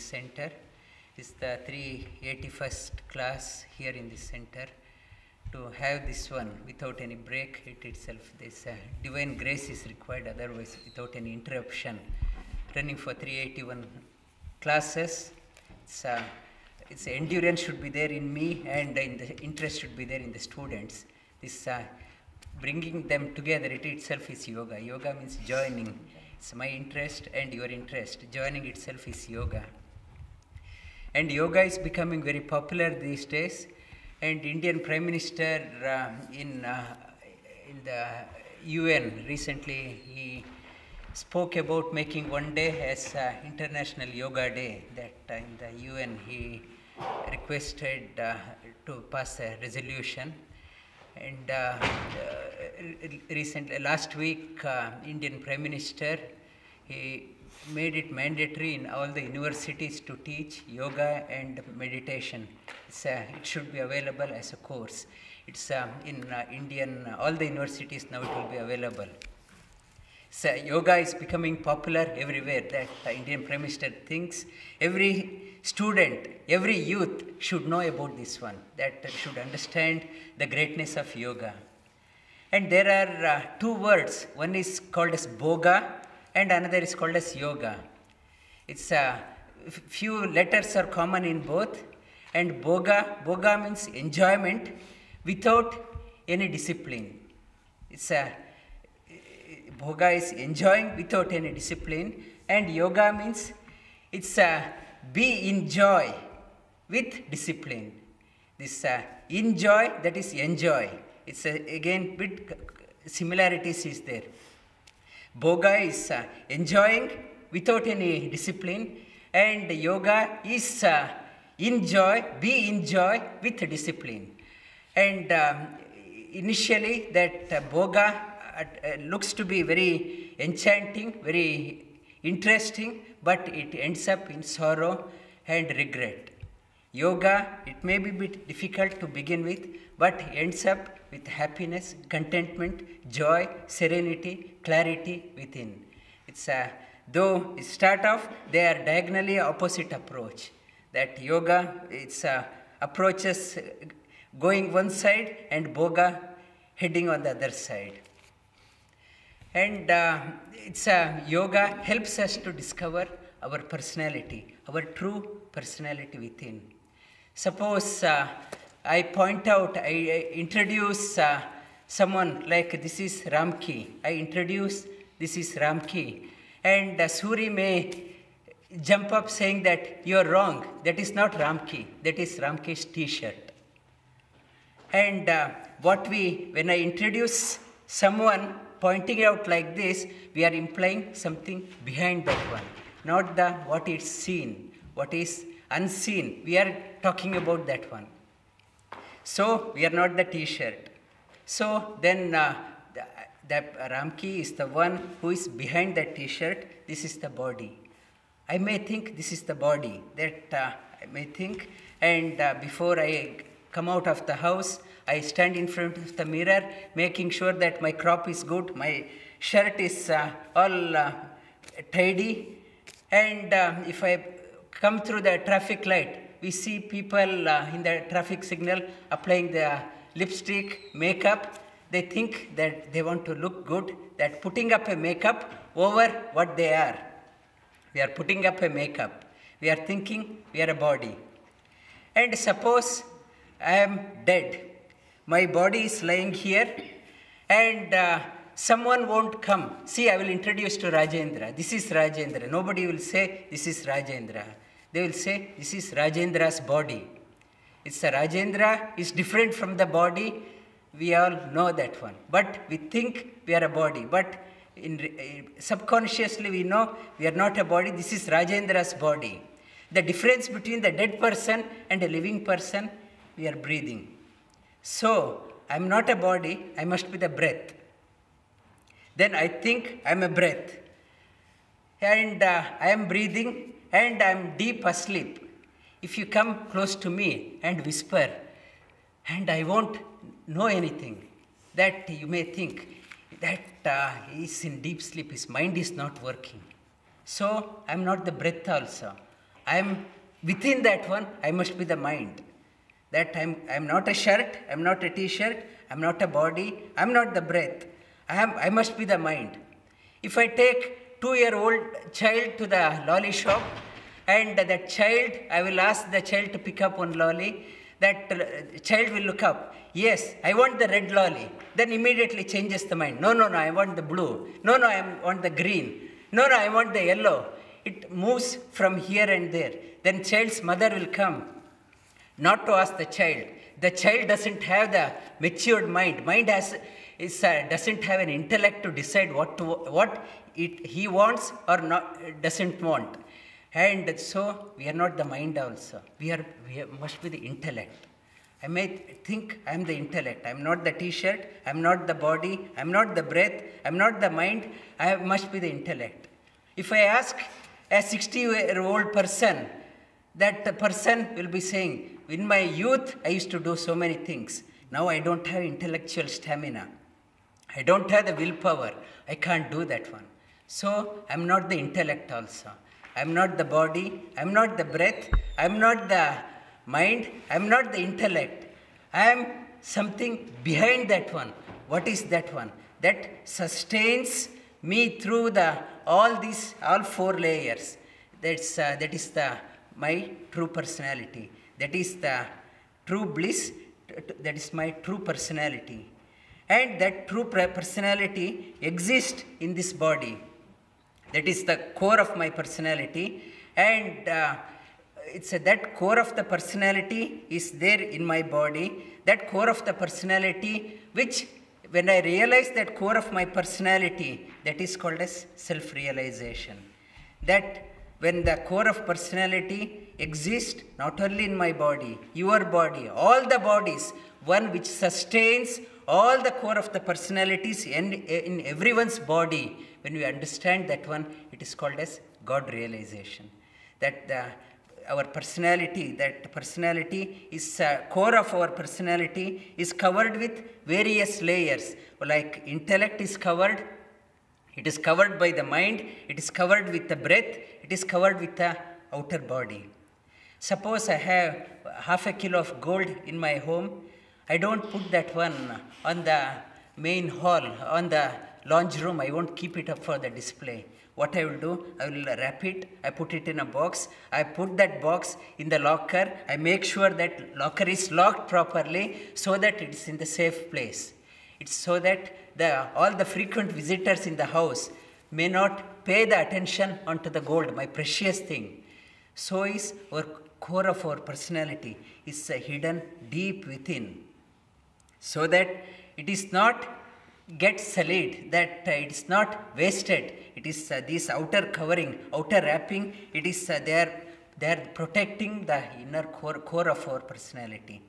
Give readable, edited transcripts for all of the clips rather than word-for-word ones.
this center. It's the 381st class here in this center. To have this one without any break, it itself, this divine grace is required, otherwise without any interruption. Running for 381 classes, its endurance should be there in me, and the interest should be there in the students. This bringing them together, it itself is yoga. Yoga means joining. It's my interest and your interest. Joining itself is yoga. And yoga is becoming very popular these days. And Indian Prime Minister in the UN recently, he spoke about making one day as International Yoga Day. That in the UN he requested to pass a resolution. And recently, last week, Indian Prime Minister, he made it mandatory in all the universities to teach yoga and meditation. It should be available as a course. It's in all the universities now it will be available. So yoga is becoming popular everywhere. That the Indian Prime Minister thinks every student, every youth should know about this one, that should understand the greatness of yoga. And there are two words. One is called as boga and another is called as yoga. It's few letters are common in both. And boga means enjoyment without any discipline. Boga is enjoying without any discipline, and yoga means it's be in joy with discipline. This enjoy, that is enjoy. It's again bit similarities is there. Boga is enjoying without any discipline, and yoga is enjoy, be in joy with discipline. And initially that boga looks to be very enchanting, very interesting, but it ends up in sorrow and regret. Yoga, it may be a bit difficult to begin with, but ends up with happiness, contentment, joy, serenity, clarity within. It's though it start off, they are diagonally opposite approach. That yoga, it's approaches going one side and boga heading on the other side. And yoga helps us to discover our personality, our true personality within. Suppose I point out, I introduce someone like this is Ramki. I introduce this is Ramki. And Suri may jump up saying that you are wrong. That is not Ramki. That is Ramki's t-shirt. And when I introduce someone pointing out like this, we are implying something behind that one, not what is seen, what is unseen. We are talking about that one. So we are not the t-shirt. So then the Ramki is the one who is behind that t-shirt. This is the body. I may think this is the body, that I may think, and before I come out of the house, I stand in front of the mirror, making sure that my crop is good, my shirt is all tidy, and if I come through the traffic light, we see people in the traffic signal applying the lipstick, makeup. They think that they want to look good, that putting up a makeup over what they are. We are putting up a makeup. We are thinking we are a body. And suppose I am dead. My body is lying here and someone won't come. See, I will introduce to Rajendra. This is Rajendra. Nobody will say this is Rajendra. They will say this is Rajendra's body. It's a Rajendra is different from the body. We all know that one. But we think we are a body. But subconsciously we know we are not a body. This is Rajendra's body. The difference between the dead person and a living person, we are breathing. So, I am not a body, I must be the breath. Then I think I am a breath. And I am breathing and I am deep asleep. If you come close to me and whisper, and I won't know anything, that you may think that he is in deep sleep, his mind is not working. So, I am not the breath also. I am within that one, I must be the mind. That I'm not a shirt, I'm not a t-shirt, I'm not a body, I'm not the breath. I must be the mind. If I take 2-year-old child to the lolly shop, and that child, I will ask the child to pick up one lolly, that child will look up. Yes, I want the red lolly. Then immediately changes the mind. No, I want the blue. No, I want the green. No, I want the yellow. It moves from here and there. Then child's mother will come, not to ask the child. The child doesn't have the matured mind. Mind doesn't have an intellect to decide what he wants or doesn't want. And so we are not the mind also. We must be the intellect. I may think I am the intellect. I am not the t-shirt. I am not the body. I am not the breath. I am not the mind. I must be the intellect. If I ask a 60-year-old person, that person will be saying, in my youth, I used to do so many things. Now I don't have intellectual stamina. I don't have the willpower. I can't do that one. So I am not the intellect also. I am not the body. I am not the breath. I am not the mind. I am not the intellect. I am something behind that one. What is that one? That sustains me through all 4 layers. That is my true personality. That is the true bliss. That is my true personality. And that true personality exists in this body. That is the core of my personality. And that core of the personality is there in my body. That core of the personality, which when I realize that core of my personality, that is called as self-realization. That when the core of personality exists not only in my body, your body, all the bodies, one which sustains all the core of the personalities in everyone's body, when we understand that one, it is called as God realization. That our personality, that personality is core of our personality is covered with various layers. Like intellect is covered, it is covered by the mind, it is covered with the breath, it is covered with the outer body. Suppose I have half a kilo of gold in my home, I don't put that one on the main hall, on the lounge room. I won't keep it up for the display. What I will do, I will wrap it, I put it in a box, I put that box in the locker, I make sure that locker is locked properly so that it's in the safe place. It's so that all the frequent visitors in the house may not pay the attention onto the gold, my precious thing. So is our core of our personality is hidden deep within, so that it is not get sullied, that it is not wasted. It is this outer covering, outer wrapping, it is they are protecting the inner core of our personality.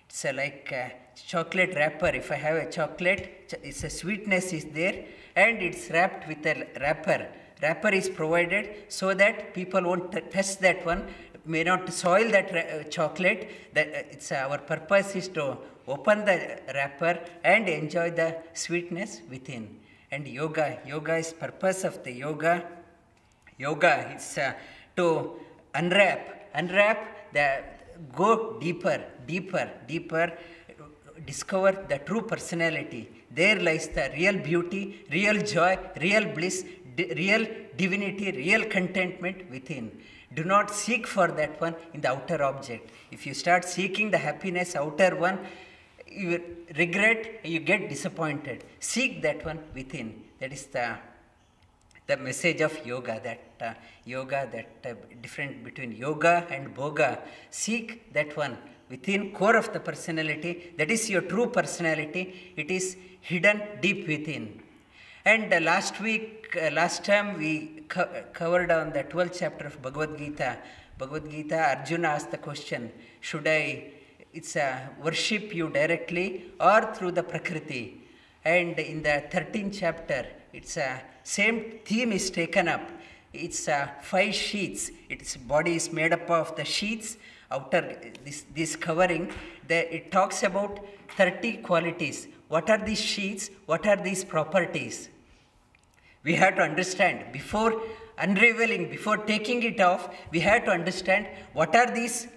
It's like a chocolate wrapper. If I have a chocolate, it's a sweetness is there and it's wrapped with a wrapper. Wrapper is provided so that people won't touch that one, may not soil that chocolate. That our purpose is to open the wrapper and enjoy the sweetness within. And yoga is purpose of the yoga. Yoga is to unwrap go deeper, discover the true personality. There lies the real beauty, real joy, real bliss, real divinity, real contentment within. Do not seek for that one in the outer object. If you start seeking the happiness outer one, you regret, you get disappointed. Seek that one within. That is the message of yoga, that different between yoga and boga. Seek that one within core of the personality. That is your true personality. It is hidden deep within. And last time we covered on the 12th chapter of Bhagavad Gita. Arjuna asked the question, should I worship you directly or through the Prakriti? And in the 13th chapter, it's same theme is taken up. It's 5 sheets. Its body is made up of the sheets. Outer this covering, it talks about 30 qualities. What are these sheets? What are these properties? We have to understand. Before unraveling, before taking it off, we have to understand what are these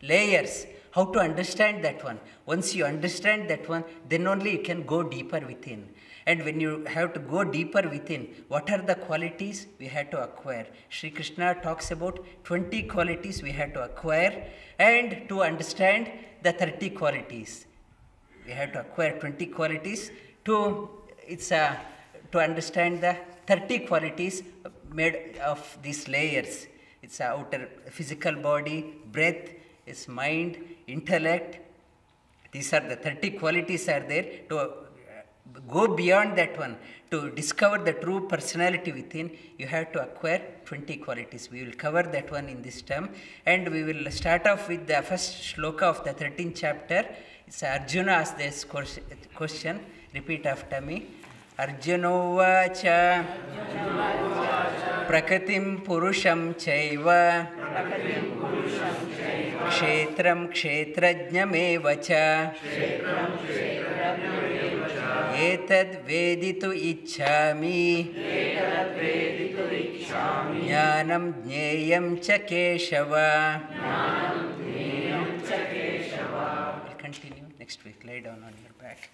layers, how to understand that one. Once you understand that one, then only you can go deeper within. And when you have to go deeper within, what are the qualities we have to acquire? Sri Krishna talks about 20 qualities we have to acquire, and to understand the 30 qualities. We have to acquire 20 qualities to understand the 30 qualities made of these layers. It's outer physical body, breath, its mind, intellect. These are the 30 qualities are there. To go beyond that one, to discover the true personality within, you have to acquire 20 qualities. We will cover that one in this term, and we will start off with the first shloka of the 13th chapter. It's Arjuna asked this question. Repeat after me. Arjuno vacha Prakatim Purusham Chaiva Kshetram Kshetrajnameva cha Etad Veditu Ichchami Jnanam Jneyam cha Keshava. We'll continue next week. Lay down on your back.